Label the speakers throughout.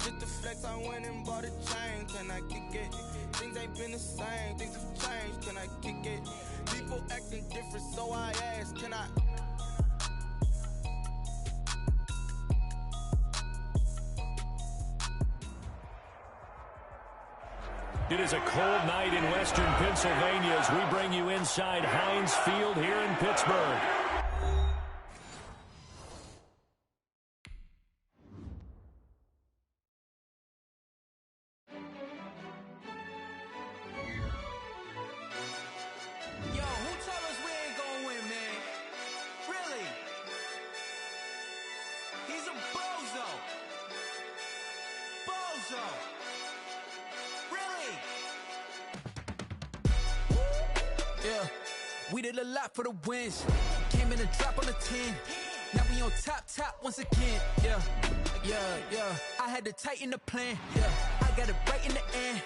Speaker 1: just to flex, I went and bought a chain. Can I kick it? Things ain't been the same. Things have changed. Can I kick it? People acting different, so I asked, can I?
Speaker 2: It is a cold night in western Pennsylvania as we bring you inside Heinz Field here in Pittsburgh.
Speaker 3: Yo, who told us we ain't gonna win, man? Really? He's a bozo. Bozo. Really? Yeah, we did a lot for the wins. Came in a drop on the 10. Now we on top once again. Yeah. I had to tighten the plan. Yeah, I got it right in the end.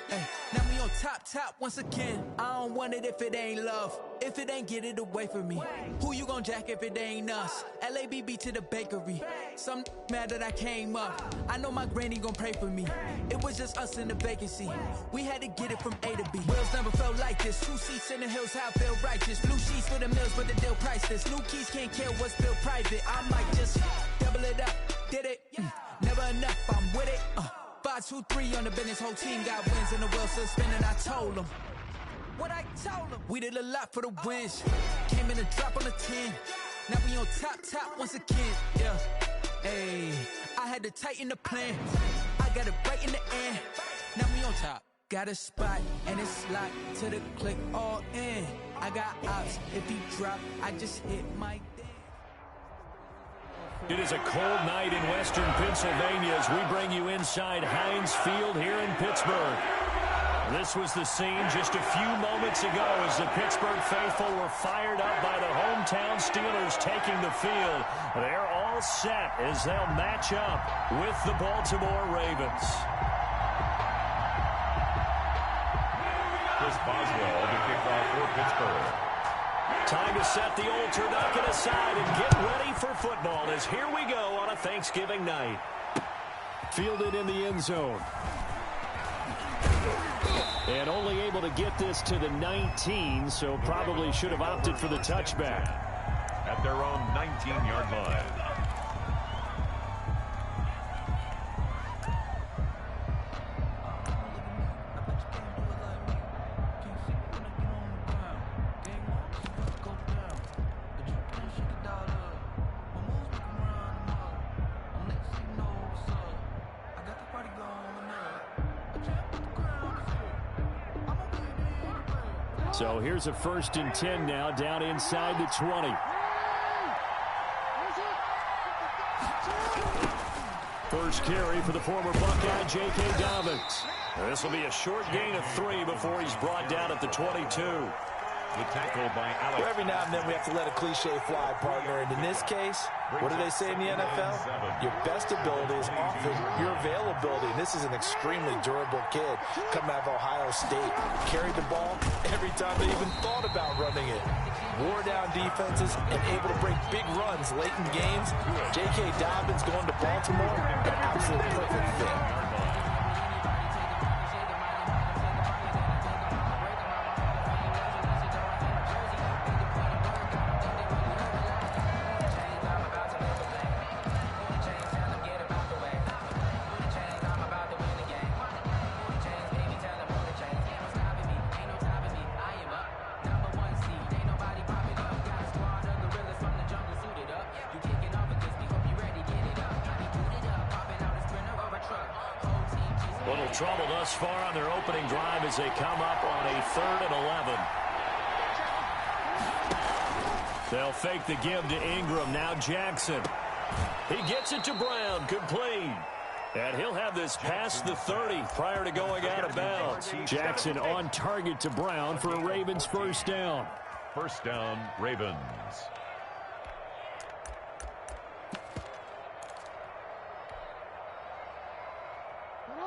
Speaker 3: Now we on top once again. I don't want it if it ain't love. If it ain't, get it away from me. Who you gon' jack if it ain't us? LABB to the bakery. Some mad that I came up. I know my granny gon' pray for me. It was just us in the vacancy. We had to get it from A to B. Wheels never felt like this. 2 seats in the hills, how I feel righteous. Blue sheets for the mills, but the deal priceless. New keys can't care what's built private. I might just double it up. Did it? Never enough, I'm with it. 5, 2, 3 on the business. Whole team got wins and the wheels still spinning. I told them what I told them. We did a lot for the wins. Came in a drop on the 10. Now we on top once again. Yeah. Hey, I had to tighten the plan. I got it right in the end. Now we on top. Got a spot and it's locked to the click all in. I got ops. If he drop, I just hit my.
Speaker 2: It is a cold night in western Pennsylvania as we bring you inside Heinz Field here in Pittsburgh. This was the scene just a few moments ago as the Pittsburgh faithful were fired up by the hometown Steelers taking the field. They're all set as they'll match up with the Baltimore Ravens.
Speaker 4: Chris Boswell, the kickoff for Pittsburgh.
Speaker 2: Time to set the old turducken aside and get ready for football as here we go on a Thanksgiving night. Fielded in the end zone. And only able to get this to the 19, so probably should have opted for the touchback.
Speaker 4: At their own 19-yard line.
Speaker 2: So here's a 1st and 10 now, down inside the 20. First carry for the former Buckeye, J.K. Dobbins. This will be a short gain of 3 before he's brought down at the 22.
Speaker 4: The tackle by Alex.
Speaker 5: Every now and then we have to let a cliche fly, partner. And in this case, what do they say in the NFL? Your best ability is often your availability. And this is an extremely durable kid coming out of Ohio State. Carried the ball every time they even thought about running it. Wore down defenses and able to break big runs late in games. J.K. Dobbins going to Baltimore, an absolute perfect fit.
Speaker 2: Little trouble thus far on their opening drive as they come up on a 3rd and 11. They'll fake the give to Ingram. Now Jackson. He gets it to Brown. Complete. And he'll have this past the 30 prior to going out of bounds. Jackson on target to Brown for a Ravens first down.
Speaker 4: First down, Ravens.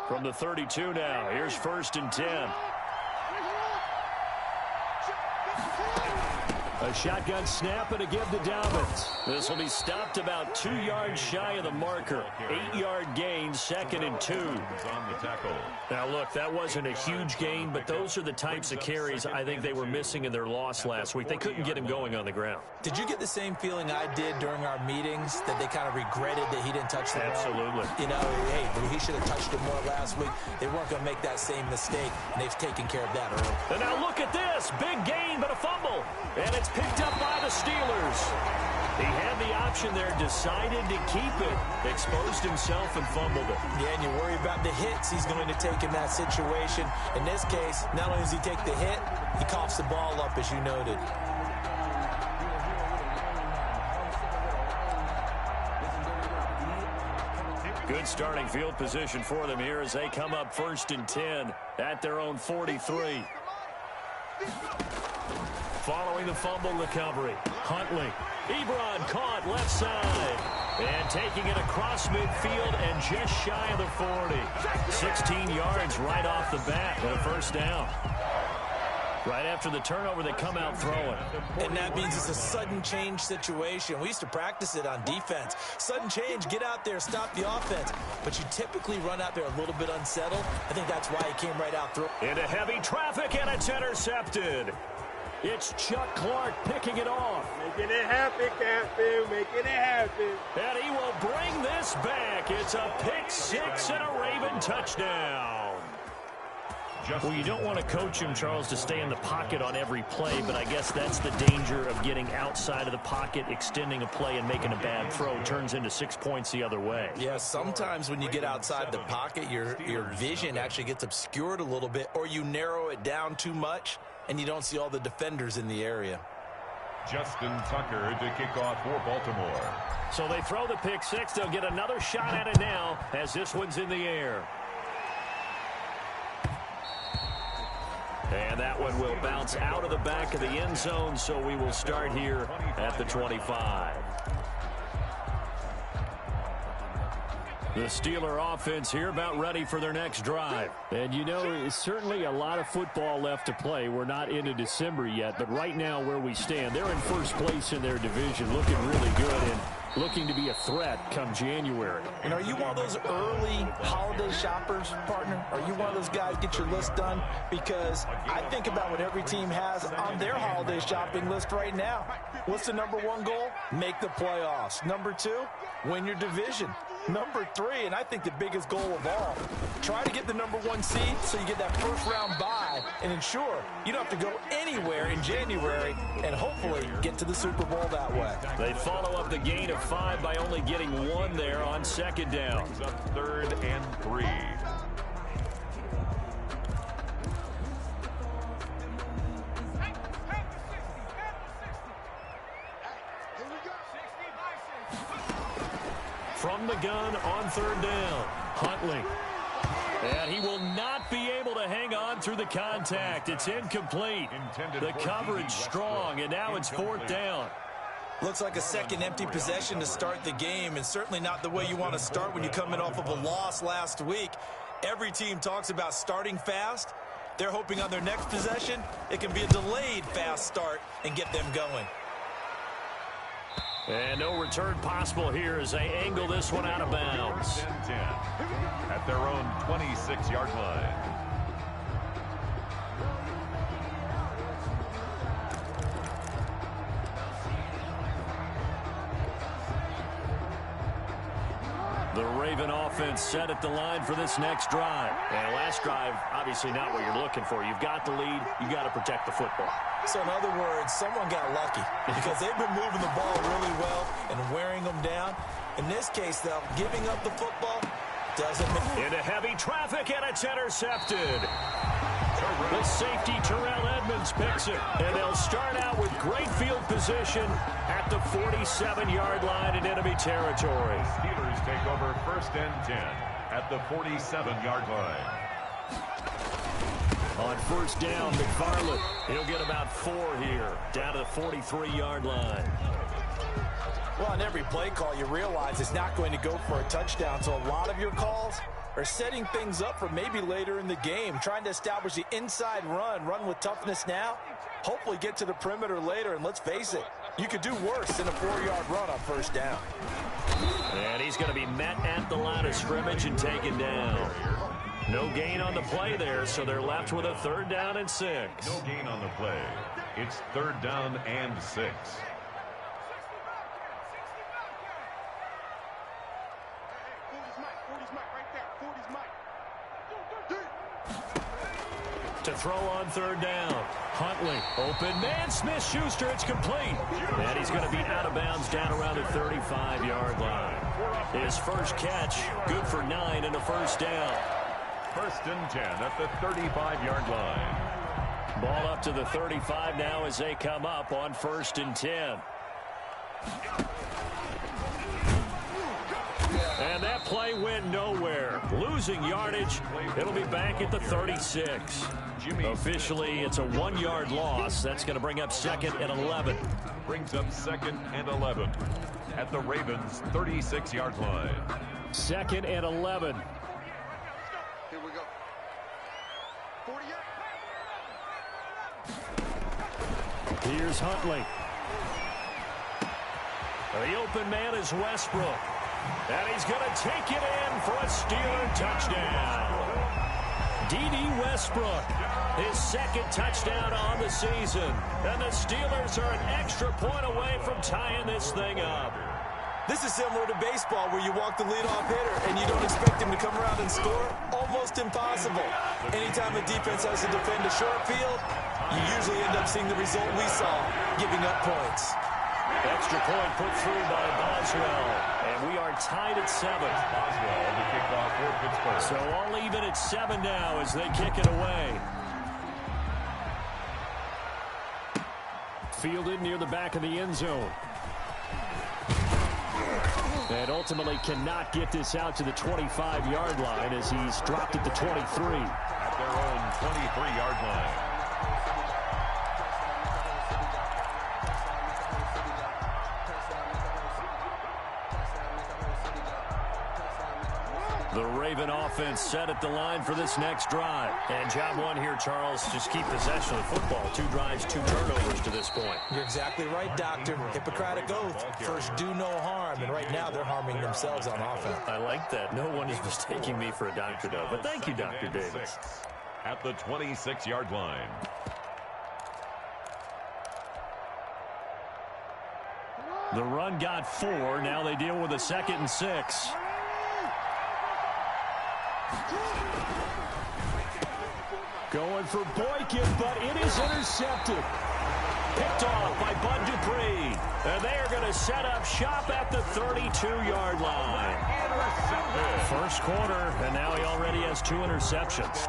Speaker 2: From the 32 now, here's 1st and 10. A shotgun snap and a give to Dobbins. This will be stopped about 2 yards shy of the marker. 8-yard gain, 2nd and 2.
Speaker 4: On the tackle.
Speaker 2: Now, look, that wasn't a huge gain, but those are the types of carries I think they were missing in their loss last week. They couldn't get him going on the ground.
Speaker 5: Did you get the same feeling I did during our meetings, that they kind of regretted that he didn't touch the ball?
Speaker 2: Absolutely.
Speaker 5: You know, hey, he should have touched it more last week. They weren't going to make that same mistake, and they've taken care of that early.
Speaker 2: And now look at this. Big gain, but a fumble. And it's picked up by the Steelers. He had the option there, decided to keep it, exposed himself and fumbled it.
Speaker 5: Yeah, and you worry about the hits he's going to take in that situation. In this case, not only does he take the hit, he coughs the ball up, as you noted.
Speaker 2: Good starting field position for them here as they come up 1st and 10 at their own 43. Following the fumble recovery, Huntley. Ebron caught left side. And taking it across midfield and just shy of the 40. 16 yards right off the bat and a 1st down. Right after the turnover, they come out throwing.
Speaker 5: And that means it's a sudden change situation. We used to practice it on defense. Sudden change, get out there, stop the offense. But you typically run out there a little bit unsettled. I think that's why he came right out throwing.
Speaker 2: Into heavy traffic, and it's intercepted. It's Chuck Clark picking it off.
Speaker 6: Making it happen, Captain. Making it happen.
Speaker 2: And he will bring this back. It's a pick 6 and a Raven touchdown. Well, you don't want to coach him, Charles, to stay in the pocket on every play, but I guess that's the danger of getting outside of the pocket, extending a play, and making a bad throw. Turns into 6 points the other way.
Speaker 5: Yeah, sometimes when you get outside the pocket, your vision actually gets obscured a little bit, or you narrow it down too much, and you don't see all the defenders in the area.
Speaker 4: Justin Tucker to kick off for Baltimore.
Speaker 2: So they throw the pick 6. They'll get another shot at it now as this one's in the air. And that one will bounce out of the back of the end zone, so we will start here at the 25. The Steeler offense here about ready for their next drive. And, you know, it's certainly a lot of football left to play. We're not into December yet, but right now where we stand, they're in first place in their division, looking really good and looking to be a threat come January.
Speaker 5: And are you one of those early holiday shoppers, partner? Are you one of those guys get your list done? Because I think about what every team has on their holiday shopping list right now. What's the number 1 goal? Make the playoffs. Number 2, win your division. Number 3, and I think the biggest goal of all, try to get the number 1 seed so you get that first-round bye and ensure you don't have to go anywhere in January and hopefully get to the Super Bowl that way.
Speaker 2: They follow up the gain of 5 by only getting 1 there on 2nd down.
Speaker 4: Brings up 3rd and 3.
Speaker 2: From the gun on 3rd down, Huntley. And he will not be able to hang on through the contact. It's incomplete. The coverage strong, and now it's 4th down.
Speaker 5: Looks like a second empty possession to start the game, and certainly not the way you want to start when you're coming off of a loss last week. Every team talks about starting fast. They're hoping on their next possession, it can be a delayed fast start and get them going.
Speaker 2: And no return possible here as they angle this one out of bounds.
Speaker 4: 10 at their own 26-yard line.
Speaker 2: The Raven offense set at the line for this next drive. And last drive, obviously not what you're looking for. You've got the lead. You've got to protect the football.
Speaker 5: So in other words, someone got lucky because they've been moving the ball really well and wearing them down. In this case, though, giving up the football doesn't matter.
Speaker 2: Into heavy traffic, and it's intercepted. The safety, Terrell Edmonds, picks it. And they'll start out with great field position at the 47-yard line in enemy territory.
Speaker 4: Steelers take over 1st and 10 at the 47-yard line.
Speaker 2: On 1st down, McFarland. He'll get about 4 here, down to the 43-yard line.
Speaker 5: Well, on every play call, you realize it's not going to go for a touchdown. So a lot of your calls, or setting things up for maybe later in the game, trying to establish the inside run with toughness now, hopefully get to the perimeter later, and let's face it, you could do worse than a 4-yard run on first down.
Speaker 2: And he's going to be met at the line of scrimmage and taken down. No gain on the play there, so they're left with a 3rd down and 6.
Speaker 4: No gain on the play. It's 3rd down and 6.
Speaker 2: To throw on 3rd down. Huntley, open man, Smith-Schuster, it's complete. And he's going to be out of bounds down around the 35-yard line. His first catch, good for 9 and a 1st down.
Speaker 4: 1st and 10 at the 35-yard line.
Speaker 2: Ball up to the 35 now as they come up on 1st and 10. And that play went nowhere. Losing yardage. It'll be back at the 36. Officially, it's a 1-yard loss. That's going to bring up 2nd and 11.
Speaker 4: Brings up 2nd and 11 at the Ravens' 36-yard line.
Speaker 2: 2nd and 11.
Speaker 6: Here we go. 48.
Speaker 2: Here's Huntley. The open man is Westbrook. And he's going to take it in for a Steeler touchdown. D.D. Westbrook, his 2nd touchdown on the season. And the Steelers are an extra point away from tying this thing up.
Speaker 5: This is similar to baseball where you walk the leadoff hitter and you don't expect him to come around and score. Almost impossible. Anytime a defense has to defend a short field, you usually end up seeing the result we saw, giving up points.
Speaker 2: Extra point put through by Boswell. And we are tied at 7.
Speaker 4: Boswell to kick off for Pittsburgh.
Speaker 2: So all even at 7 now as they kick it away. Fielded near the back of the end zone. And ultimately cannot get this out to the 25-yard line as he's dropped at the 23.
Speaker 4: At their own 23-yard line.
Speaker 2: The Raven offense set at the line for this next drive. And job one here, Charles, just keep possession of the football. 2 drives, 2 turnovers to this point.
Speaker 5: You're exactly right, Doctor. Hippocratic oath. First, do no harm. And right now, they're harming themselves on offense.
Speaker 2: I like that. No one is mistaking me for a doctor, though. But thank you, Dr. Davis.
Speaker 4: At the 26-yard line.
Speaker 2: The run got 4. Now they deal with a 2nd and 6. Going for Boykin, but it is intercepted. Picked off by Bud Dupree. And they are going to set up shop at the 32-yard line. First quarter, and now he already has 2 interceptions.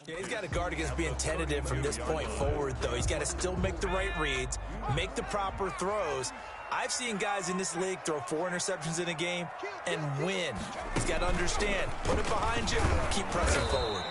Speaker 5: Yeah, he's got to guard against being tentative from this point forward, though. He's got to still make the right reads, make the proper throws. I've seen guys in this league throw 4 interceptions in a game and win. He's got to understand, put it behind you, keep pressing forward.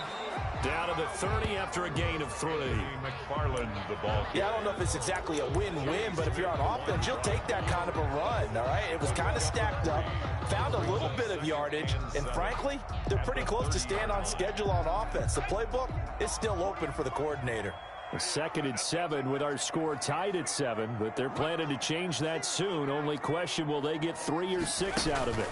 Speaker 2: Down to the 30 after a gain of 3.
Speaker 4: McFarland, the ball.
Speaker 5: Yeah, I don't know if it's exactly a win-win, but if you're on offense, you'll take that kind of a run, all right? It was kind of stacked up, found a little bit of yardage, and frankly, they're pretty close to staying on schedule on offense. The playbook is still open for the coordinator.
Speaker 2: 2nd and 7 with our score tied at 7, but they're planning to change that soon. Only question, will they get 3 or 6 out of it?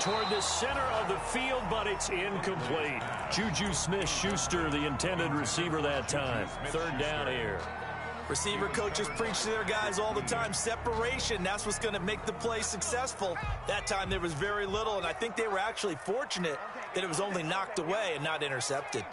Speaker 2: Toward the center of the field, but it's incomplete. Juju Smith-Schuster, the intended receiver that time. 3rd down here.
Speaker 5: Receiver coaches preach to their guys all the time. Separation, that's what's going to make the play successful. That time there was very little, and I think they were actually fortunate that it was only knocked away and not intercepted.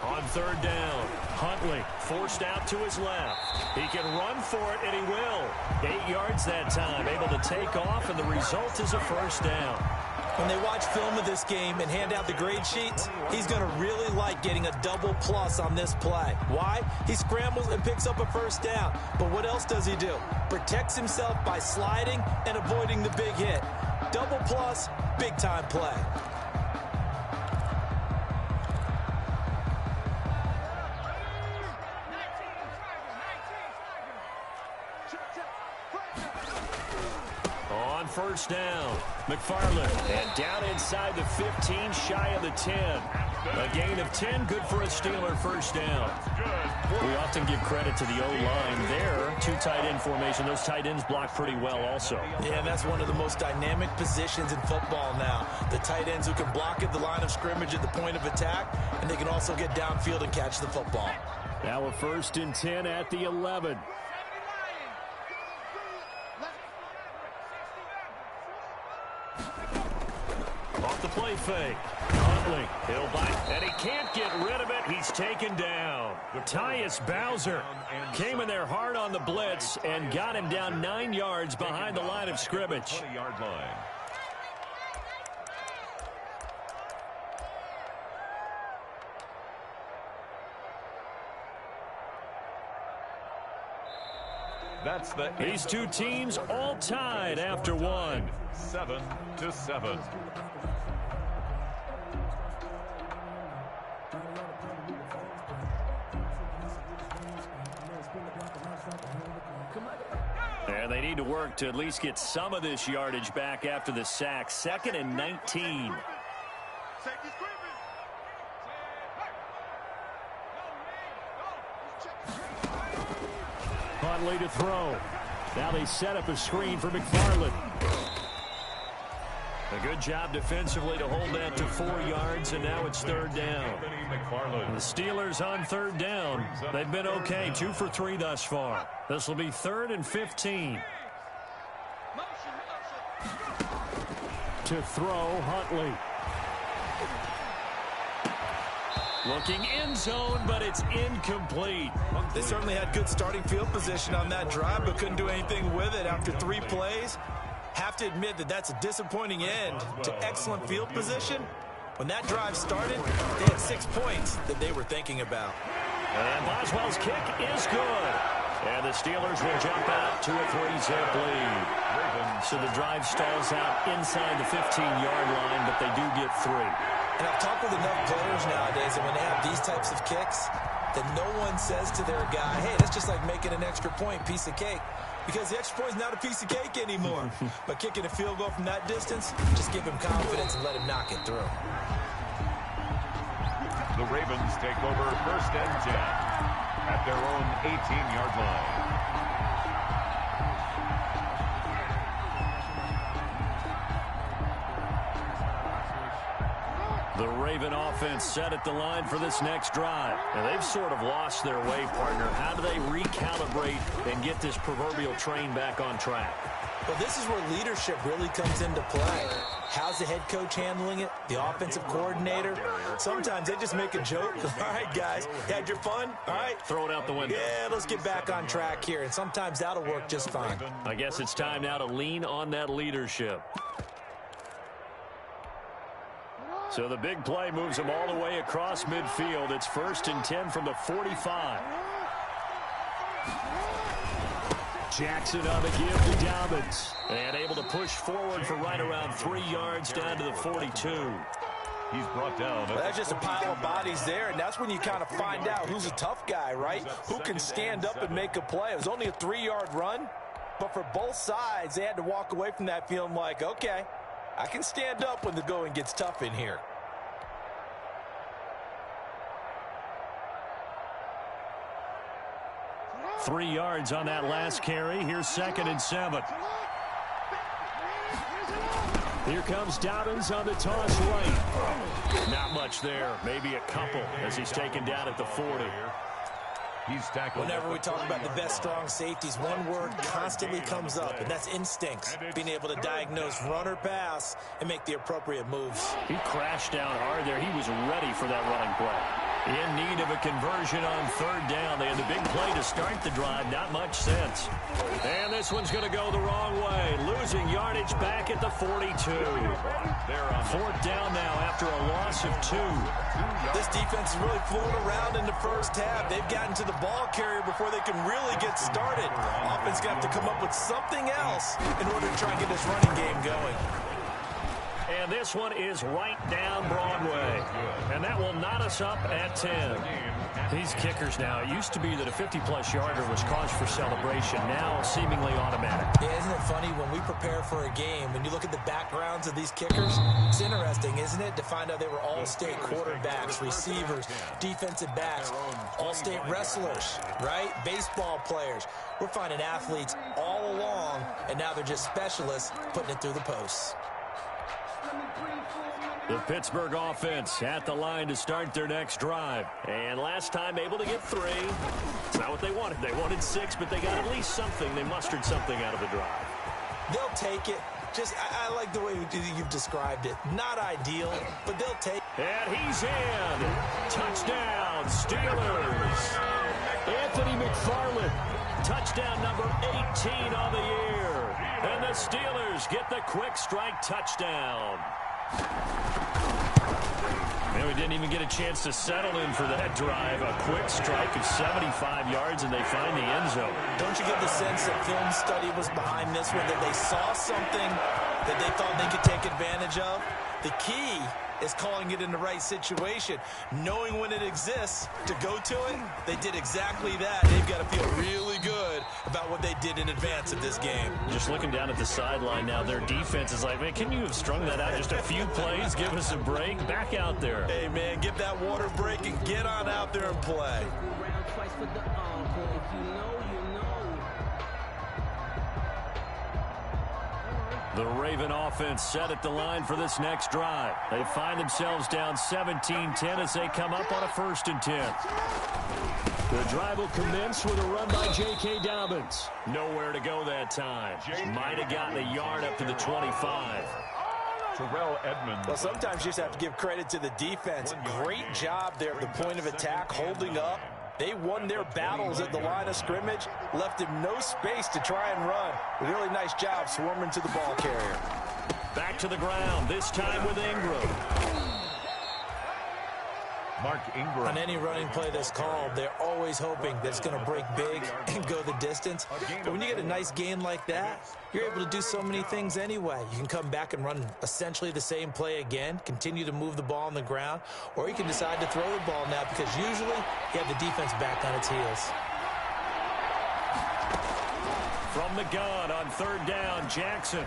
Speaker 2: On 3rd down, Huntley forced out to his left. He can run for it, and he will. 8 yards that time, able to take off, and the result is a 1st down.
Speaker 5: When they watch film of this game and hand out the grade sheets, he's going to really like getting a double plus on this play. Why? He scrambles and picks up a 1st down. But what else does he do? Protects himself by sliding and avoiding the big hit. Double plus, big time play.
Speaker 2: On 1st down, McFarland, and down inside the 15, shy of the 10. A gain of 10, good for a Steeler 1st down. We often give credit to the O-line there. 2 tight end formation. Those tight ends block pretty well also.
Speaker 5: Yeah, and that's one of the most dynamic positions in football now. The tight ends who can block at the line of scrimmage at the point of attack, and they can also get downfield and catch the football.
Speaker 2: Now a 1st and 10 at the 11. Off the play fake. Huntley, he'll bite, and he can't get rid of it. He's taken down. Tyus Bowser came in there hard on the blitz and got him down 9 yards behind the line of scrimmage.
Speaker 4: 20-yard line. That's
Speaker 2: These 2 teams all tied after 1.
Speaker 4: 7-7.
Speaker 2: And they need to work to at least get some of this yardage back after the sack. 2nd and 19. Huntley to throw. Now they set up a screen for McFarland. A good job defensively to hold that to 4 yards, and now it's 3rd down. The Steelers on 3rd down. They've been okay, 2 for 3 thus far. This will be 3rd and 15. To throw, Huntley. Looking end zone, but it's incomplete.
Speaker 5: They certainly had good starting field position on that drive, but couldn't do anything with it after 3 plays. Have to admit that that's a disappointing end to excellent field position. When that drive started, they had 6 points that they were thinking about.
Speaker 2: And Boswell's kick is good. And the Steelers will jump out to a 3-zip lead. So the drive stalls out inside the 15-yard line, but they do get 3.
Speaker 5: And I've talked with enough players nowadays that when they have these types of kicks, that no one says to their guy, hey, that's just like making an extra point, piece of cake. Because the extra point is not a piece of cake anymore. But kicking a field goal from that distance, just give him confidence and let him knock it through.
Speaker 4: The Ravens take over 1st and 10 at their own 18-yard line.
Speaker 2: The Raven offense set at the line for this next drive. And they've sort of lost their way, partner. How do they recalibrate and get this proverbial train back on track?
Speaker 5: Well, this is where leadership really comes into play. How's the head coach handling it? The offensive coordinator? Sometimes they just make a joke. All right, guys, you had your fun? All right.
Speaker 2: Throw it out the window.
Speaker 5: Yeah, let's get back on track here, and sometimes that'll work just fine.
Speaker 2: I guess it's time now to lean on that leadership. So the big play moves them all the way across midfield. It's 1st and 10 from the 45. Jackson on the give to Dobbins. And able to push forward for right around 3 yards down to the 42.
Speaker 4: He's brought down.
Speaker 5: Well, that's just a pile of bodies there, and that's when you kind of find out who's a tough guy, right? Who can stand up and make a play. It was only a 3-yard run, but for both sides, they had to walk away from that feeling like, okay, I can stand up when the going gets tough in here.
Speaker 2: Three yards on that last carry. Here's 2nd and 7. Here comes Dobbins on the toss right. Not much there. Maybe a couple as he's taken down at the 40.
Speaker 4: He's tackled.
Speaker 5: Whenever we talk about the best strong safeties, one word constantly comes up, and that's instincts. Being able to diagnose run or pass and make the appropriate moves.
Speaker 2: He crashed down hard there. He was ready for that running play. In need of a conversion on 3rd down. They had the big play to start the drive. Not much sense. And this one's going to go the wrong way. Losing yardage back at the 42. 4th down now after a loss of 2.
Speaker 5: This defense is really fooling around in the first half. They've gotten to the ball carrier before they can really get started. Offense got to come up with something else in order to try and get this running game going.
Speaker 2: And this one is right down Broadway. And that will knot us up at 10. These kickers now, it used to be that a 50-plus yarder was cause for celebration. Now seemingly automatic.
Speaker 5: Yeah, isn't it funny when we prepare for a game, when you look at the backgrounds of these kickers, it's interesting, isn't it, to find out they were all-state quarterbacks, receivers, defensive backs, all-state wrestlers, right? Baseball players. We're finding athletes all along, and now they're just specialists putting it through the posts.
Speaker 2: The Pittsburgh offense at the line to start their next drive. And last time able to get 3. It's not what they wanted. They wanted 6, but they got at least something. They mustered something out of the drive.
Speaker 5: They'll take it. Just, I like the way you've described it. Not ideal, but they'll take it.
Speaker 2: And he's in. Touchdown, Steelers. Anthony McFarland. Touchdown number 18 on the year. And the Steelers get the quick strike touchdown. Man, we didn't even get a chance to settle in for that drive. A quick strike of 75 yards, and they find the end zone.
Speaker 5: Don't you get the sense that film study was behind this one, that they saw something that they thought they could take advantage of? The key is calling it in the right situation. Knowing when it exists to go to it, they did exactly that. They've got to feel really good about what they did in advance of this game.
Speaker 2: Just looking down at the sideline now, their defense is like, man, can you have strung that out just a few plays? Give us a break. Back out there.
Speaker 5: Hey, man, give that water break and get on out there and play.
Speaker 2: The Raven offense set at the line for this next drive. They find themselves down 17-10 as they come up on a 1st and 10. The drive will commence with a run by J.K. Dobbins. Nowhere to go that time. Might have gotten a yard up to the 25.
Speaker 4: Terrell Edmonds.
Speaker 5: Well, sometimes you just have to give credit to the defense. Great job there at the point of attack, holding up. They won their battles at the line of scrimmage, left him no space to try and run. A really nice job swarming to the ball carrier.
Speaker 2: Back to the ground, this time with Ingram.
Speaker 4: Mark Ingram.
Speaker 5: On any running play that's called, they're always hoping that it's going to break big and go the distance. But when you get a nice gain like that, you're able to do so many things anyway. You can come back and run essentially the same play again, continue to move the ball on the ground, or you can decide to throw the ball now because usually you have the defense back on its heels.
Speaker 2: From the gun on 3rd down, Jackson.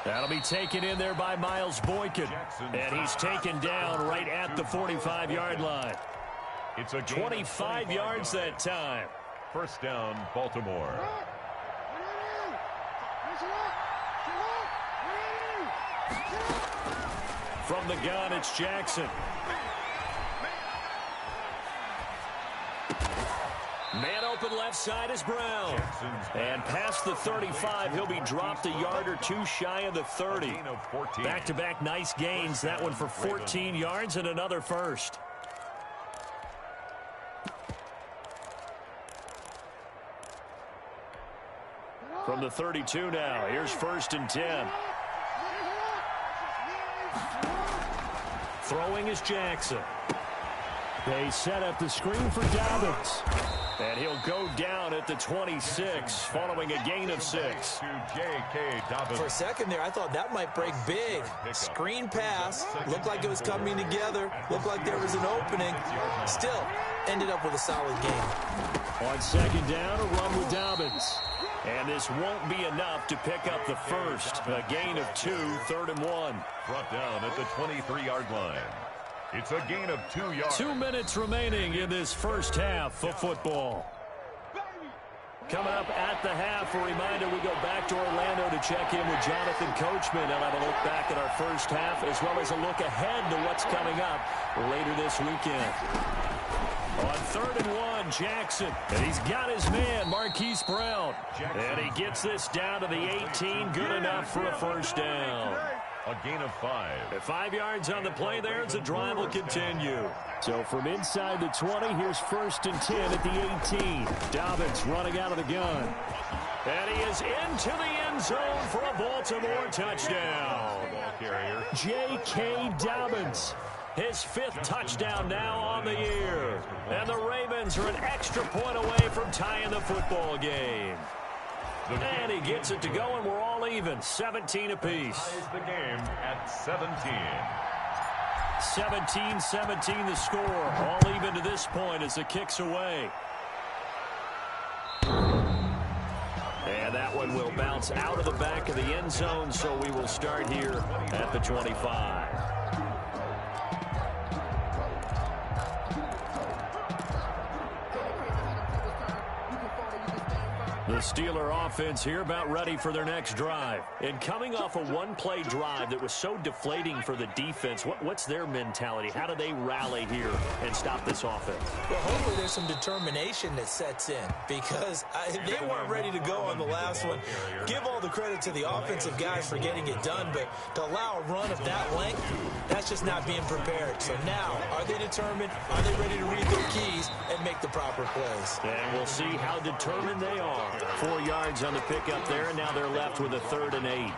Speaker 2: That'll be taken in there by Miles Boykin. And he's taken down right at the 45-yard line.
Speaker 4: It's a
Speaker 2: 25 yards that time.
Speaker 4: 1st down, Baltimore.
Speaker 2: From the gun, it's Jackson. Man open left side is Brown. And past the 35, he'll be dropped a yard or two shy of the 30. Back-to-back nice gains. That one for 14 yards and another first. From the 32 now, here's 1st and 10. Throwing is Jackson. They set up the screen for Dobbins. And he'll go down at the 26, following a gain of 6.
Speaker 5: For a second there, I thought that might break big. Screen pass. Looked like it was coming together. Looked like there was an opening. Still, ended up with a solid game.
Speaker 2: On 2nd down, a run with Dobbins. And this won't be enough to pick up the first. A gain of 2, 3rd and 1.
Speaker 4: Brought down at the 23-yard line. It's a gain of 2 yards.
Speaker 2: 2 minutes remaining in this first half of football. Coming up at the half, a reminder, we go back to Orlando to check in with Jonathan Coachman. And have a look back at our first half, as well as a look ahead to what's coming up later this weekend. On 3rd and 1, Jackson. And he's got his man, Marquise Brown. And he gets this down to the 18. Good enough for a first down.
Speaker 4: A gain of 5.
Speaker 2: At 5 yards on the play there, as the drive will continue. So from inside the 20, here's 1st and 10 at the 18. Dobbins running out of the gun. And he is into the end zone for a Baltimore touchdown. J.K. Dobbins. His 5th touchdown now on the year. And the Ravens are an extra point away from tying the football game. And he gets it to go, and we're all even. 17 apiece.
Speaker 4: Ties the game at 17.
Speaker 2: 17-17 the score. All even to this point as the kick's away. And that one will bounce out of the back of the end zone, so we will start here at the 25. The Steeler offense here about ready for their next drive. And coming off a one-play drive that was so deflating for the defense, what's their mentality? How do they rally here and stop this offense?
Speaker 5: Well, hopefully there's some determination that sets in, because they weren't ready to go on the last one. Give all the credit to the offensive guys for getting it done, but to allow a run of that length, that's just not being prepared. So now, are they determined? Are they ready to read their keys and make the proper plays?
Speaker 2: And we'll see how determined they are. 4 yards on the pickup there, and now they're left with a 3rd and 8.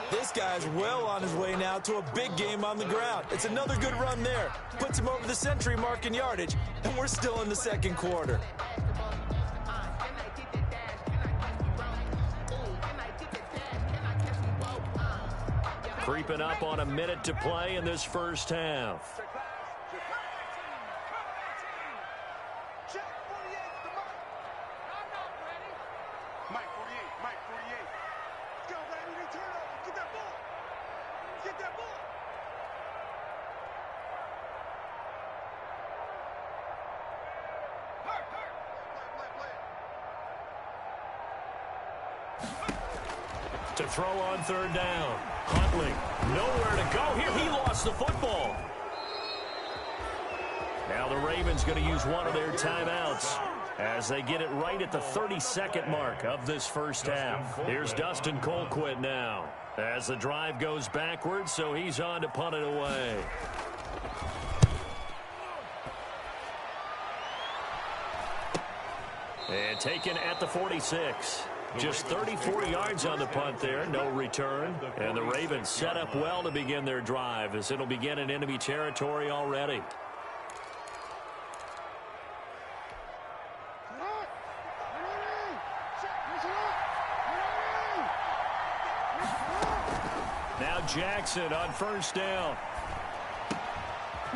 Speaker 5: This guy's well on his way now to a big game on the ground. It's another good run there. Puts him over the century mark in yardage, and we're still in the second quarter.
Speaker 2: Creeping up on a minute to play in this first half. To throw on 3rd down. Huntley, nowhere to go here. He lost the football. Now the Ravens going to use one of their timeouts as they get it right at the 32nd mark of this first half. Here's Dustin Colquitt now as the drive goes backwards, so he's on to punt it away. And taken at the 46. Just 34 yards on the punt there, no return. And the Ravens set up well to begin their drive, as it'll begin in enemy territory already. Now Jackson on 1st down.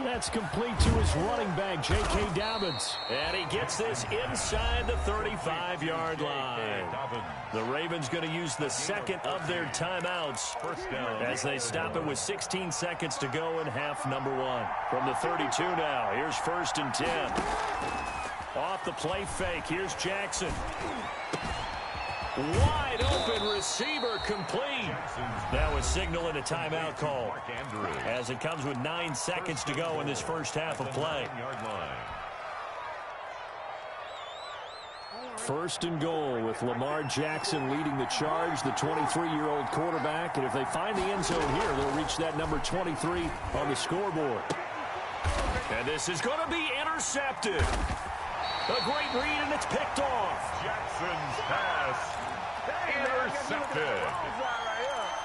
Speaker 2: That's complete to his running back, J.K. Dobbins. And he gets this inside the 35-yard line. The Ravens going to use the 2nd of their timeouts as they stop it with 16 seconds to go in half number 1. From the 32 now, here's 1st and 10. Off the play fake, here's Jackson. Wide open receiver complete. Now a signal and a timeout call as it comes with 9 seconds to go in this first half of play. First and goal with Lamar Jackson leading the charge, the 23-year-old quarterback. And if they find the end zone here, they'll reach that number 23 on the scoreboard. And this is going to be intercepted. A great read, and it's picked off.
Speaker 4: Jackson's pass intercepted.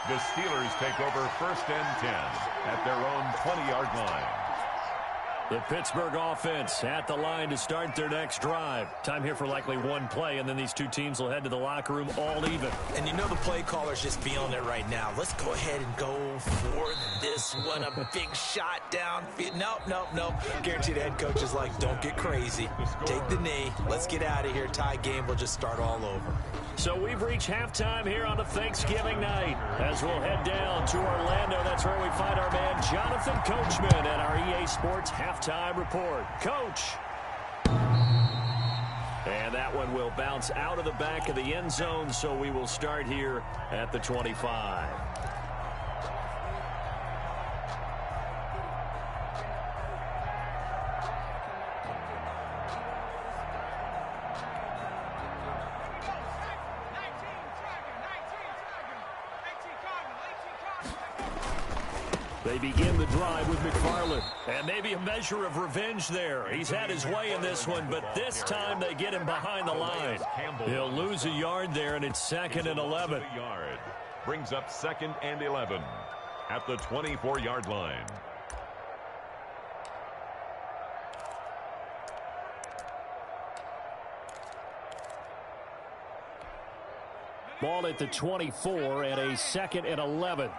Speaker 4: The Steelers take over 1st and 10 at their own 20-yard line.
Speaker 2: The Pittsburgh offense at the line to start their next drive. Time here for likely one play, and then these two teams will head to the locker room all even.
Speaker 5: And you know the play caller's just feeling it right now. Let's go ahead and go for this one. A big shot down. Nope. Guaranteed the head coach is like, don't get crazy. Take the knee. Let's get out of here. Tie game. We'll just start all over.
Speaker 2: So we've reached halftime here on a Thanksgiving night. As we'll head down to Orlando, that's where we find our man Jonathan Coachman at our EA Sports Halftime Report. Coach. And that one will bounce out of the back of the end zone, so we will start here at the 25. They begin the drive with McFarland. And maybe a measure of revenge there. He's had his way in this one, but this time they get him behind the line. He'll lose a yard there, and it's 2nd and 11.
Speaker 4: Brings up 2nd and 11 at the 24-yard line.
Speaker 2: Ball at the 24 and a 2nd and 11.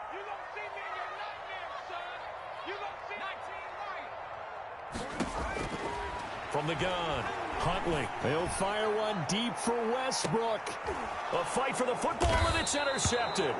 Speaker 2: From the gun, Huntley. He'll fire one deep for Westbrook. A fight for the football, and it's intercepted.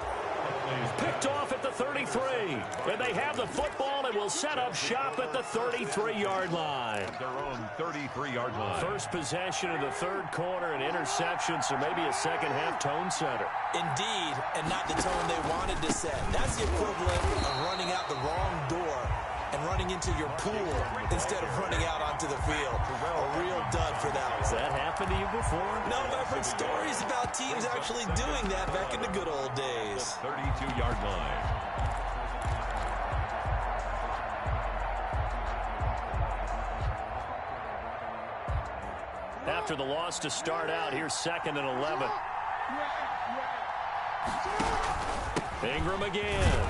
Speaker 2: Picked off at the 33. And they have the football and will set up shop at the 33-yard line.
Speaker 4: Their own 33-yard line.
Speaker 2: First possession of the third quarter, an interception, so maybe a second-half tone setter.
Speaker 5: Indeed, and not the tone they wanted to set. That's the equivalent of running out the wrong door and running into your pool instead of running out onto the field. A real dud for that.
Speaker 2: Has that happened to you before?
Speaker 5: No, but I've heard stories about teams actually doing that back in the good old days.
Speaker 4: 32-yard line.
Speaker 2: After the loss to start out, here's 2nd and 11. Ingram again.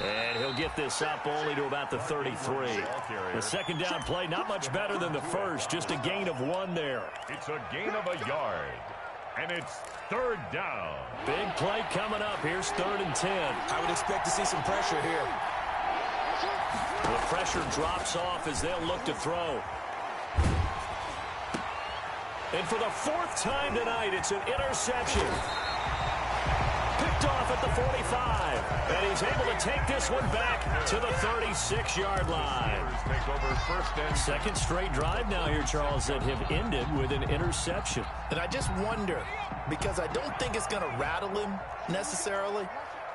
Speaker 2: And he'll get this up only to about the 33. The second down play, not much better than the first, just a gain of 1 there.
Speaker 4: It's a gain of a yard, and it's 3rd down.
Speaker 2: Big play coming up. Here's 3rd and 10.
Speaker 5: I would expect to see some pressure here.
Speaker 2: The pressure drops off as they'll look to throw. And for the 4th time tonight, it's an interception. Picked off at the 45. And he's able to take this one back to the 36-yard line.
Speaker 4: Take over 1st and
Speaker 2: 2nd straight drive now here, Charles, that have ended with an interception.
Speaker 7: And I just wonder, because I don't think it's going to rattle him necessarily,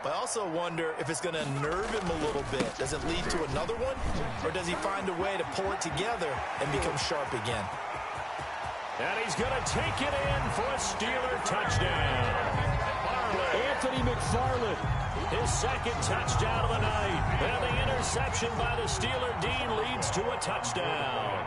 Speaker 7: but I also wonder if it's going to nerve him a little bit. Does it lead to another one? Or does he find a way to pull it together and become sharp again?
Speaker 2: And he's going to take it in for a Steeler touchdown. Anthony McFarland, his 2nd touchdown of the night. And the interception by the Steeler Dean leads to a touchdown.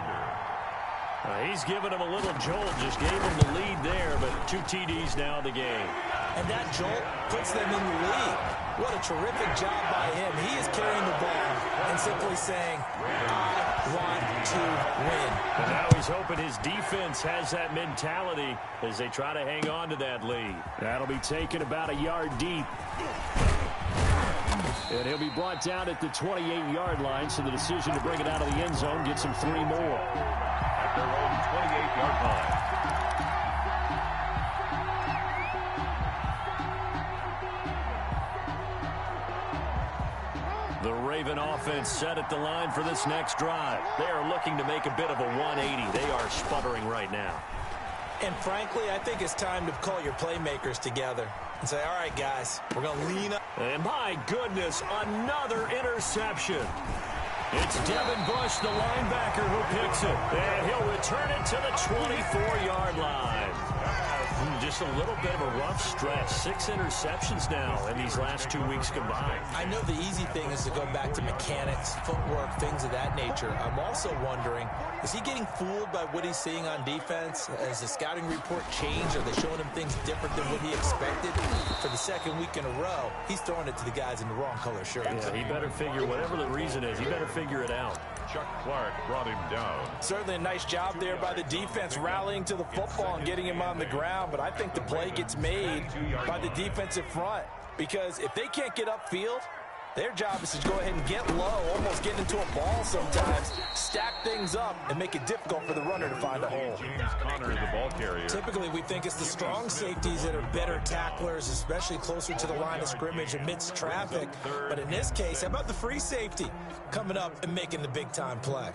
Speaker 2: He's given him a little jolt, just gave him the lead there, but 2 TDs now in the game.
Speaker 5: And that jolt puts them in the lead. What a terrific job by him. He is carrying the ball and simply saying, I want to win.
Speaker 2: And now he's hoping his defense has that mentality as they try to hang on to that lead. That'll be taken about a yard deep. And he'll be brought down at the 28-yard line, so the decision to bring it out of the end zone gets him 3 more.
Speaker 4: At their own 28-yard line.
Speaker 2: The Raven offense set at the line for this next drive. They are looking to make a bit of a 180. They are sputtering right now.
Speaker 5: And frankly, I think it's time to call your playmakers together and say, all right, guys, we're going to lean up.
Speaker 2: And my goodness, another interception. It's Devin Bush, the linebacker, who picks it. And he'll return it to the 24-yard line. Just a little bit of a rough stretch. 6 interceptions now in these last 2 weeks combined.
Speaker 5: I know the easy thing is to go back to mechanics, footwork, things of that nature. I'm also wondering, is he getting fooled by what he's seeing on defense? Has the scouting report changed? Are they showing him things different than what he expected? For the second week in a row, he's throwing it to the guys in the wrong color shirts.
Speaker 2: Yeah, he better figure, whatever the reason is, he better figure it out.
Speaker 4: Chuck Clark brought him down.
Speaker 5: Certainly a nice job there by the defense rallying to the football and getting him on the ground, but I think the play gets made by the defensive front because if they can't get upfield, their job is to go ahead and get low, almost get into a ball sometimes, stack things up, and make it difficult for the runner to find a hole.
Speaker 4: James Conner, the ball carrier.
Speaker 5: Typically, we think it's the strong safeties that are better tacklers, especially closer to the line of scrimmage amidst traffic. But in this case, how about the free safety coming up and making the big-time play?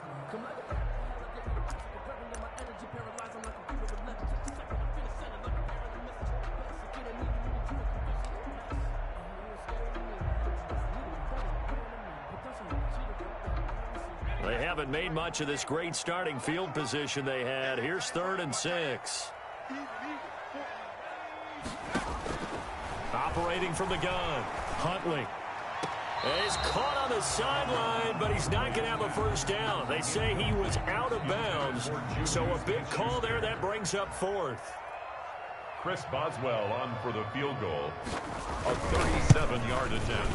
Speaker 2: They haven't made much of this great starting field position they had. Here's 3rd and 6. Operating from the gun, Huntley. He's caught on the sideline, but he's not going to have a first down. They say he was out of bounds, so a big call there. That brings up 4th.
Speaker 4: Chris Boswell on for the field goal. A 37-yard attempt.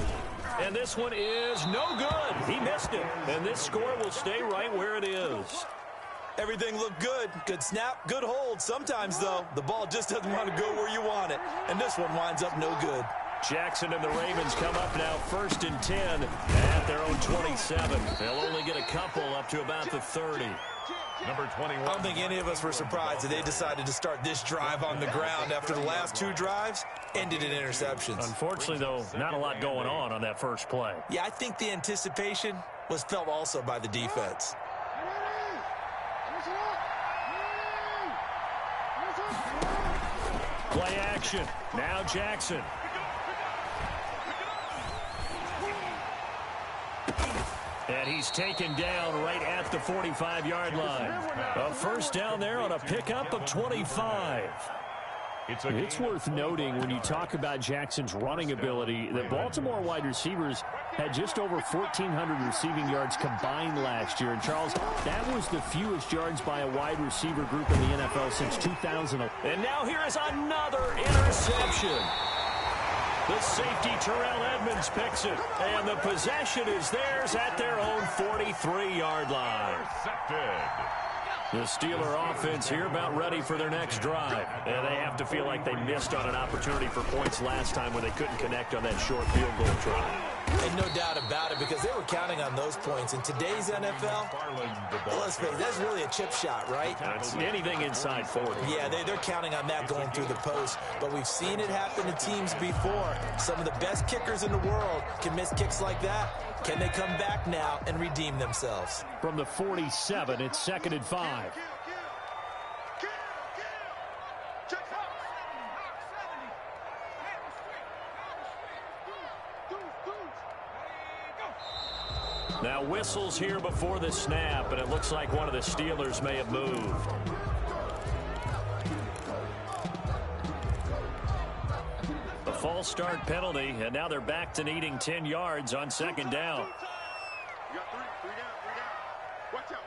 Speaker 2: And this one is no good. He missed it. And this score will stay right where it is.
Speaker 5: Everything looked good. Good snap, good hold. Sometimes, though, the ball just doesn't want to go where you want it. And this one winds up no good.
Speaker 2: Jackson and the Ravens come up now 1st and 10 at their own 27. They'll only get a couple up to about the 30.
Speaker 4: Number 21.
Speaker 5: I don't think any of us were surprised that they decided to start this drive on the ground after the last 2 drives ended in interceptions.
Speaker 2: Unfortunately, though, not a lot going on that first play.
Speaker 5: Yeah, I think the anticipation was felt also by the defense.
Speaker 2: Play action. Now Jackson. And he's taken down right at the 45-yard line. A first down there on a pickup of 25.
Speaker 8: It's worth noting when you talk about Jackson's running ability that Baltimore wide receivers had just over 1,400 receiving yards combined last year. And, Charles, that was the fewest yards by a wide receiver group in the NFL since 2000.
Speaker 2: And now here is another interception. The safety, Terrell Edmonds, picks it. And the possession is theirs at their own 43-yard line. The Steeler offense here about ready for their next drive. And they have to feel like they missed on an opportunity for points last time when they couldn't connect on that short field goal try.
Speaker 5: And no doubt about it, because they were counting on those points. In today's NFL, let's face it, that's really a chip shot, right?
Speaker 2: It's anything inside 40.
Speaker 5: Yeah, they're counting on that going through the post. But we've seen it happen to teams before. Some of the best kickers in the world can miss kicks like that. Can they come back now and redeem themselves?
Speaker 8: From the 47, it's 2nd and 5.
Speaker 2: Now whistles here before the snap, and it looks like one of the Steelers may have moved. A false start penalty, and now they're back to needing 10 yards on 2nd down.
Speaker 6: You got three down. Watch out.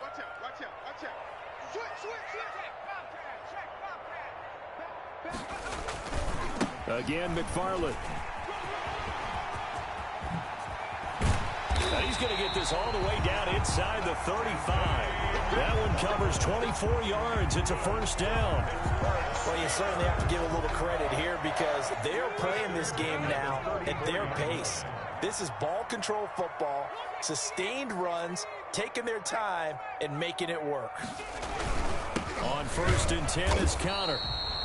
Speaker 6: Switch.
Speaker 8: Again, McFarland.
Speaker 2: Now he's going to get this all the way down inside the 35. That one covers 24 yards. It's a first down.
Speaker 5: Well, you certainly have to give a little credit here because they're playing this game now at their pace. This is ball control football, sustained runs, taking their time, and making it work.
Speaker 2: On 1st and 10 is Conner.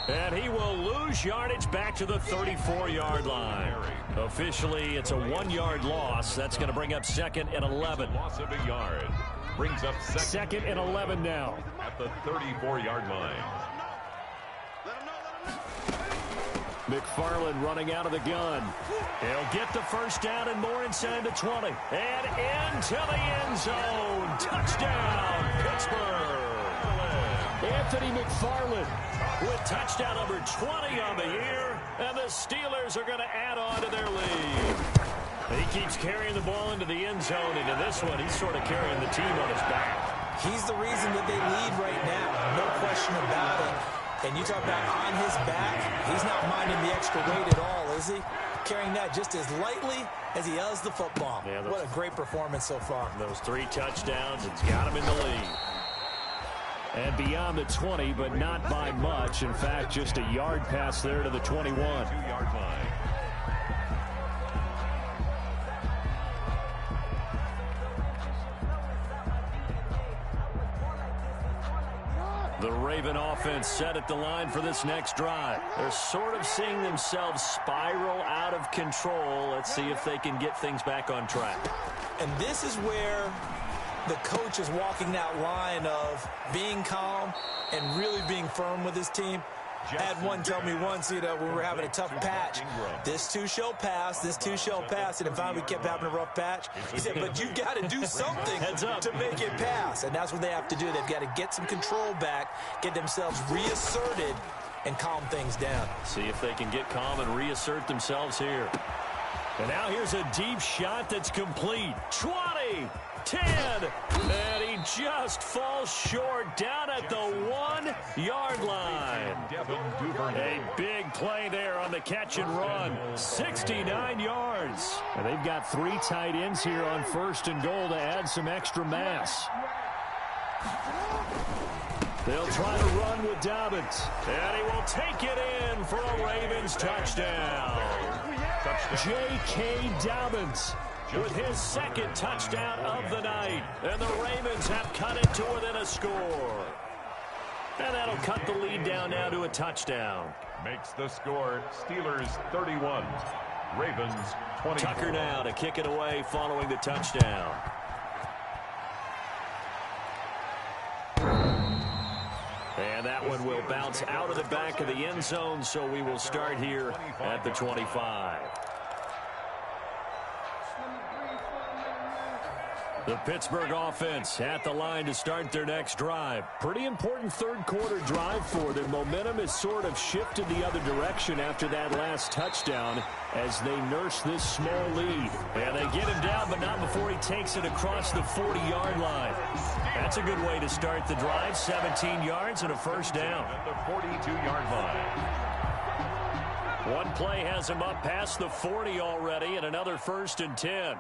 Speaker 2: And he will lose yardage back to the 34-yard line. Officially, it's a 1-yard loss. That's going to bring up 2nd and 11.
Speaker 4: Loss of a yard. Brings up
Speaker 8: 2nd and 11 now.
Speaker 4: At the 34-yard line.
Speaker 2: McFarland running out of the gun. He'll get the first down and more inside the 20. And into the end zone. Touchdown, Pittsburgh. Anthony McFarland with touchdown number 20 on the year. And the Steelers are going to add on to their lead. He keeps carrying the ball into the end zone. And in this one, he's sort of carrying the team on his back.
Speaker 5: He's the reason that they lead right now. No question about it. And you talk about on his back, he's not minding the extra weight at all, is he? Carrying that just as lightly as he does the football. Yeah, what a great performance so far.
Speaker 2: Those 3 touchdowns, it's got him in the lead. And beyond the 20, but not by much. In fact, just a yard pass there to the 21.
Speaker 4: 2-yard line.
Speaker 2: The Raven offense set at the line for this next drive. They're sort of seeing themselves spiral out of control. Let's see if they can get things back on track.
Speaker 5: And this is where the coach is walking that line of being calm and really being firm with his team. I had one tell me once, when we were having a tough patch, this too shall pass, this too shall pass. And finally we kept having a rough patch. He said, but you've got to do something to make it pass. And that's what they have to do. They've got to get some control back, get themselves reasserted, and calm things down.
Speaker 2: See if they can get calm and reassert themselves here. And now here's a deep shot that's complete. 20, 10, and he just falls short down at the 1-yard line. A big play there on the catch and run. 69 yards. And they've got 3 tight ends here on 1st and goal to add some extra mass. They'll try to run with Dobbins. And he will take it in for a Ravens touchdown. J.K. Dobbins with his 2nd touchdown of the night. And the Ravens have cut it to within a score. And that'll cut the lead down now to a touchdown.
Speaker 4: Makes the score Steelers 31, Ravens 24.
Speaker 2: Tucker now to kick it away following the touchdown. And that one will bounce out of the back of the end zone, so we will start here at the 25. The Pittsburgh offense at the line to start their next drive. Pretty important 3rd quarter drive for them. Momentum has sort of shifted the other direction after that last touchdown as they nurse this small lead. And they get him down, but not before he takes it across the 40-yard line. That's a good way to start the drive. 17 yards and a first down.
Speaker 4: At the 42-yard line.
Speaker 2: One play has him up past the 40 already, and another 1st and 10.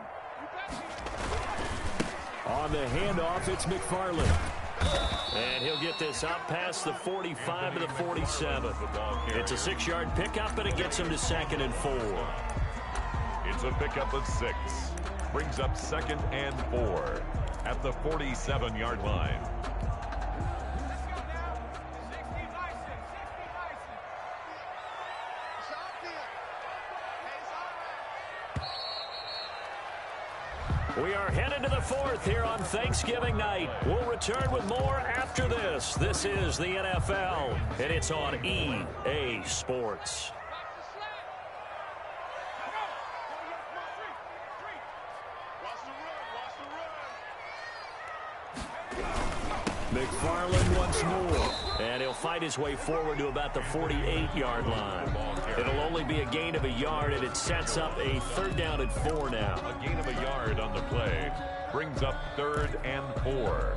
Speaker 2: On the handoff, it's McFarland. And he'll get this up past the 45 to the 47. It's a 6-yard pickup, and it gets him to 2nd and 4.
Speaker 4: It's a pickup of 6. Brings up 2nd and 4 at the 47-yard line.
Speaker 2: We are headed to the 4th here on Thanksgiving night. We'll return with more after this. This is the NFL, and it's on EA Sports. McFarland once more. And he'll fight his way forward to about the 48-yard line. It'll only be a gain of a yard, and it sets up a 3rd down and 4 now.
Speaker 4: A gain of a yard on the play. Brings up 3rd and 4.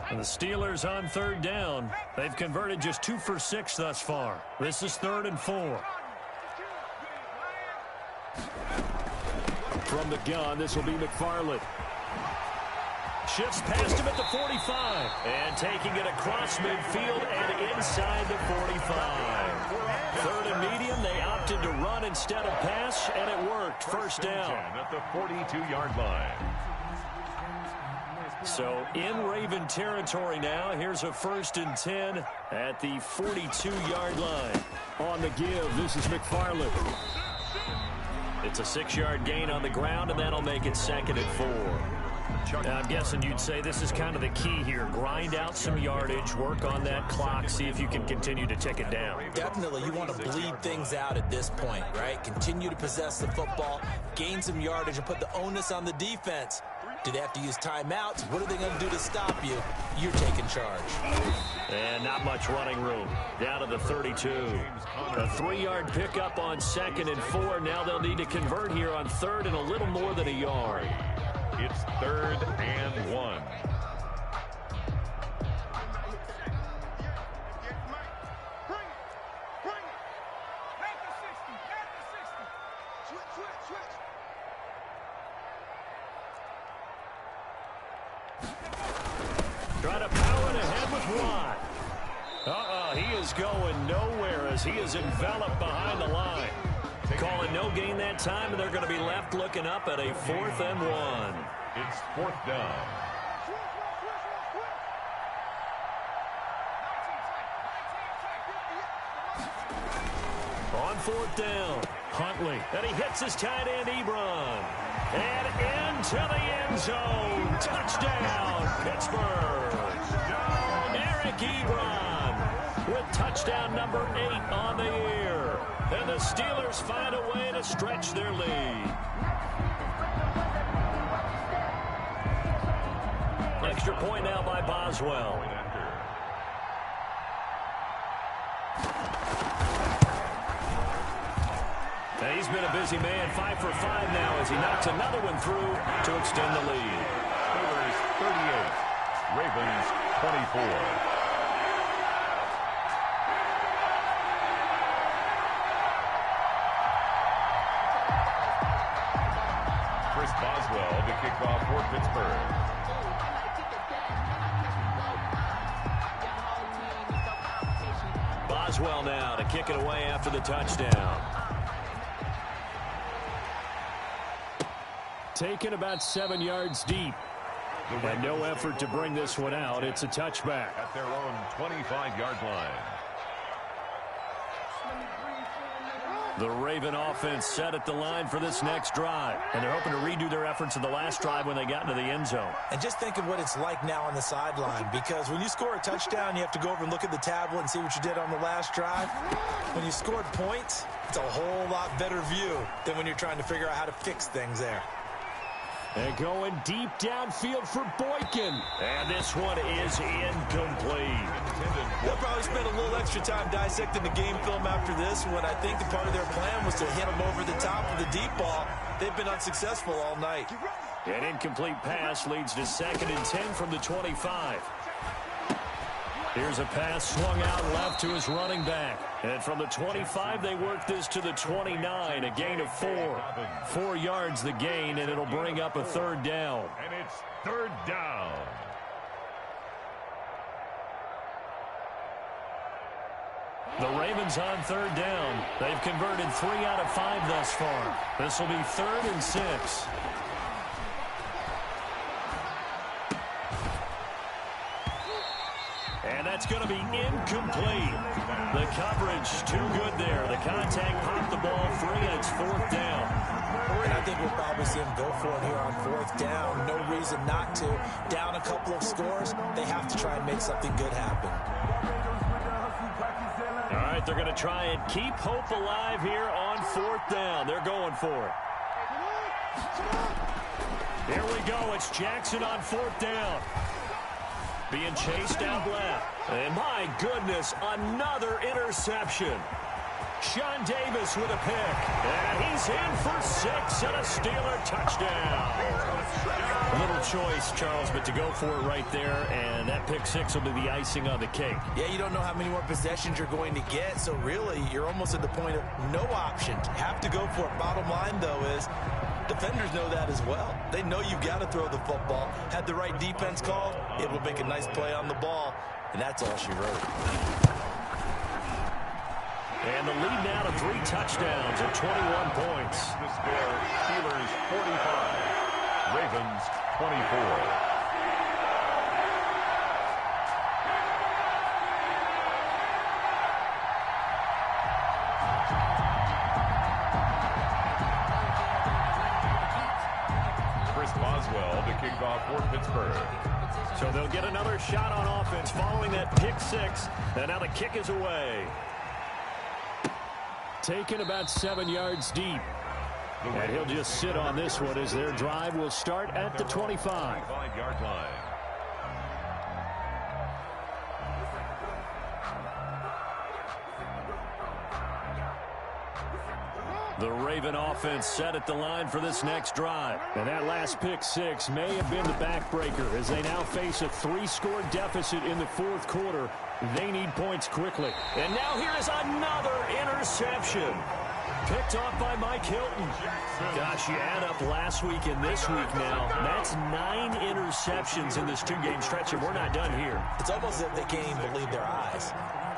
Speaker 2: The Steelers on 3rd down. They've converted just 2 for 6 thus far. This is 3rd and 4. From the gun, this will be McFarland. Shifts past him at the 45. And taking it across midfield and inside the 45. 3rd and medium, they opted to run instead of pass, and it worked. First down.
Speaker 4: At the 42-yard line.
Speaker 2: So in Raven territory now. Here's a 1st and 10 at the 42-yard line.
Speaker 8: On the give, this is McFarland.
Speaker 2: It's a 6-yard gain on the ground, and that'll make it 2nd and 4. I'm guessing you'd say this is kind of the key here. Grind out some yardage, work on that clock, see if you can continue to tick it down.
Speaker 5: Definitely, you want to bleed things out at this point, right? Continue to possess the football, gain some yardage, and put the onus on the defense. Do they have to use timeouts? What are they going to do to stop you? You're taking charge.
Speaker 2: And not much running room. Down to the 32. A 3-yard pickup on 2nd and 4. Now they'll need to convert here on 3rd and a little more than a yard.
Speaker 4: It's 3rd and 1.
Speaker 2: Trying to power it ahead with Watt. He is going nowhere as he is enveloped behind the line. Calling no gain that time, and they're going to be left looking up at a 4th and 1.
Speaker 4: It's 4th down.
Speaker 2: On 4th down, Huntley. And he hits his tight end, Ebron. And into the end zone. Touchdown, Pittsburgh. Eric Ebron with touchdown number 8 on the year. And the Steelers find a way to stretch their lead. Extra point now by Boswell. And he's been a busy man, 5 for 5 now as he knocks another one through to extend the lead.
Speaker 4: Steelers 38, Ravens 24. Boswell to kick off for Pittsburgh.
Speaker 2: Boswell now to kick it away after the touchdown.
Speaker 8: Taken about 7 yards deep. And no effort to bring this one out. It's a touchback.
Speaker 4: At their own 25-yard line.
Speaker 2: The Raven offense set at the line for this next drive. And they're hoping to redo their efforts in the last drive when they got into the end zone.
Speaker 5: And just think of what it's like now on the sideline, because when you score a touchdown, you have to go over and look at the tablet and see what you did on the last drive. When you scored points, it's a whole lot better view than when you're trying to figure out how to fix things there.
Speaker 8: And going deep downfield for Boykin.
Speaker 2: And this one is incomplete.
Speaker 5: They'll probably spend a little extra time dissecting the game film after this one. I think the part of their plan was to hit them over the top of the deep ball. They've been unsuccessful all night.
Speaker 2: An incomplete pass leads to 2nd and 10 from the 25. Here's a pass swung out left to his running back. And from the 25, they work this to the 29, a gain of 4. 4 yards the gain, and it'll bring up a 3rd down.
Speaker 4: And it's 3rd down.
Speaker 2: The Ravens on 3rd down. They've converted 3 out of 5 thus far. This will be 3rd and 6. And that's going to be incomplete. The coverage too good there. The contact popped the ball free, and it's 4th down.
Speaker 5: And I think we'll probably see him go for it here on 4th down. No reason not to. Down a couple of scores, they have to try and make something good happen.
Speaker 2: All right, they're going to try and keep hope alive here on 4th down. They're going for it. Here we go. It's Jackson on 4th down. Being chased out left. And my goodness, another interception. Sean Davis with a pick. And he's in for 6 and a Steeler touchdown. A little choice, Charles, but to go for it right there, and that pick 6 will be the icing on the cake.
Speaker 5: Yeah, you don't know how many more possessions you're going to get, so really you're almost at the point of no option. Have to go for it. Bottom line, though, is defenders know that as well. They know you've got to throw the football. Had the right defense called, able to make a nice play on the ball, and that's all she wrote.
Speaker 2: And the lead now to 3 touchdowns and 21 points.
Speaker 4: The score, Steelers 45, Ravens 24. kickoff for Pittsburgh.
Speaker 2: So they'll get another shot on offense following that pick six. And now the kick is away.
Speaker 8: Taken about 7 yards deep. And he'll just sit on this one as their drive will start at the 25.
Speaker 4: 25-yard line.
Speaker 2: The Raven offense set at the line for this next drive.
Speaker 8: And that last pick six may have been the backbreaker as they now face a 3-score deficit in the fourth quarter. They need points quickly.
Speaker 2: And now here is another interception. Picked off by Mike Hilton. Gosh, you add up last week and this week now. That's 9 interceptions in this 2-game stretch, and we're not done here.
Speaker 5: It's almost as if they can't even believe their eyes.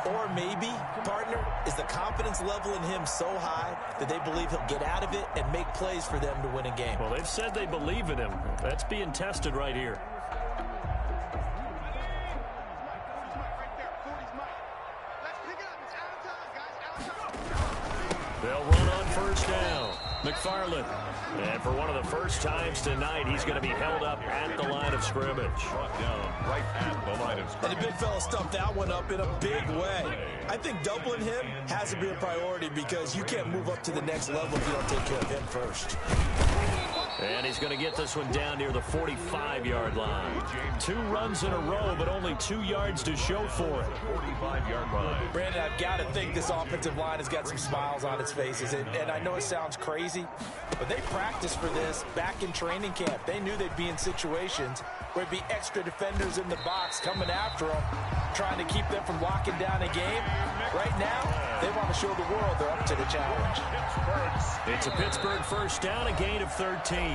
Speaker 5: Or maybe, partner, is the confidence level in him so high that they believe he'll get out of it and make plays for them to win a game.
Speaker 2: Well, they've said they believe in him. That's being tested right here. They'll run on first down. McFarland. And for one of the first times tonight, he's going to be held up at the line of scrimmage.
Speaker 4: Brought down right at the line of scrimmage.
Speaker 5: And the big fella stuffed that one up in a big way. I think doubling him has to be a priority because you can't move up to the next level if you don't take care of him first.
Speaker 2: And he's going to get this one down near the 45-yard line. 2 runs in a row, but only 2 yards to show for it.
Speaker 4: 45-yard line.
Speaker 5: Brandon, I've got to think this offensive line has got some smiles on its faces. And I know it sounds crazy, but they practiced for this back in training camp. They knew they'd be in situations where it'd be extra defenders in the box coming after them, trying to keep them from locking down a game. Right now, they want to show the world they're up to the challenge.
Speaker 2: It's a Pittsburgh first down, a gain of 13.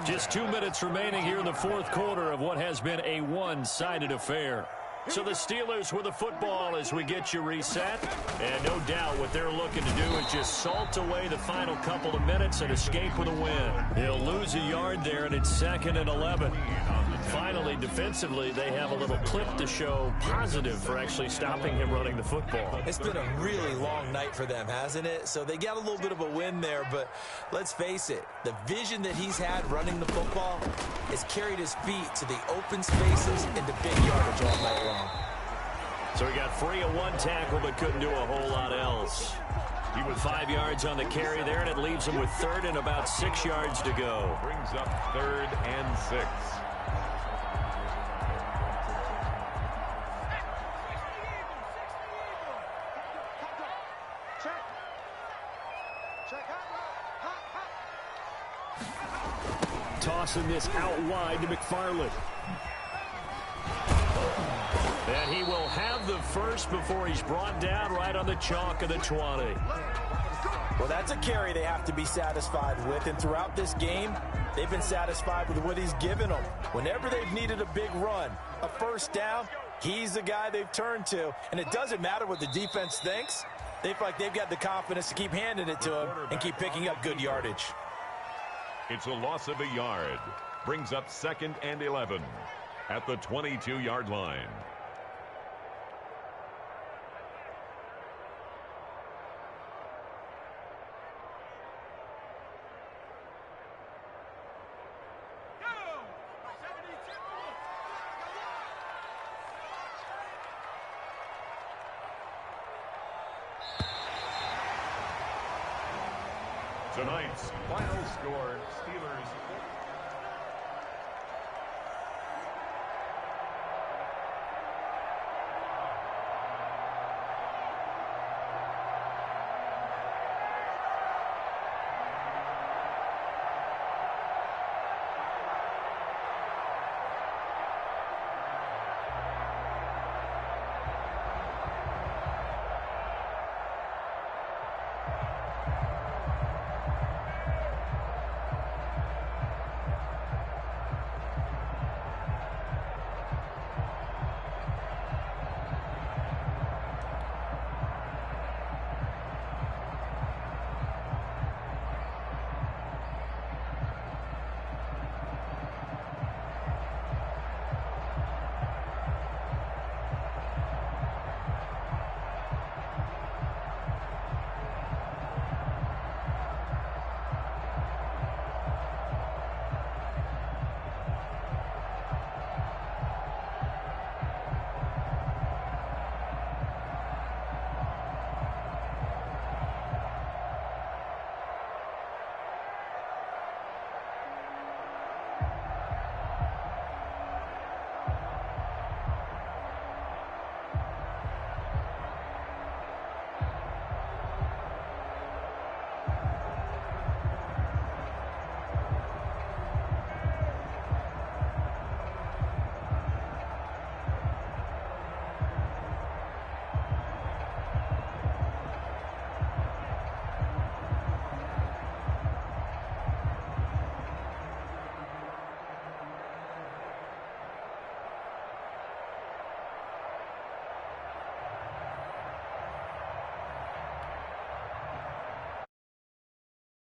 Speaker 2: Just 2 minutes remaining here in the fourth quarter of what has been a one-sided affair. So the Steelers with the football as we get you reset. And no doubt what they're looking to do is just salt away the final couple of minutes and escape with a win. He'll lose a yard there, and it's 2nd and 11. Finally, defensively, they have a little clip to show positive for actually stopping him running the football.
Speaker 5: It's been a really long night for them, hasn't it? So they got a little bit of a win there, but let's face it, the vision that he's had running the football has carried his feet to the open spaces and the big yardage all night long.
Speaker 2: So he got free of 1 tackle but couldn't do a whole lot else. He was 5 yards on the carry there, and it leaves him with 3rd and about 6 yards to go.
Speaker 4: Brings up 3rd and 6.
Speaker 8: Tossing this out wide to McFarland.
Speaker 2: And he will have the first before he's brought down right on the chalk of the 20.
Speaker 5: Well, that's a carry they have to be satisfied with, and throughout this game, they've been satisfied with what he's given them. Whenever they've needed a big run, a first down, he's the guy they've turned to, and it doesn't matter what the defense thinks. They feel like they've got the confidence to keep handing it to him and keep picking up good yardage.
Speaker 4: It's a loss of a yard. Brings up 2nd and 11 at the 22-yard line. Tonight's final score, Steelers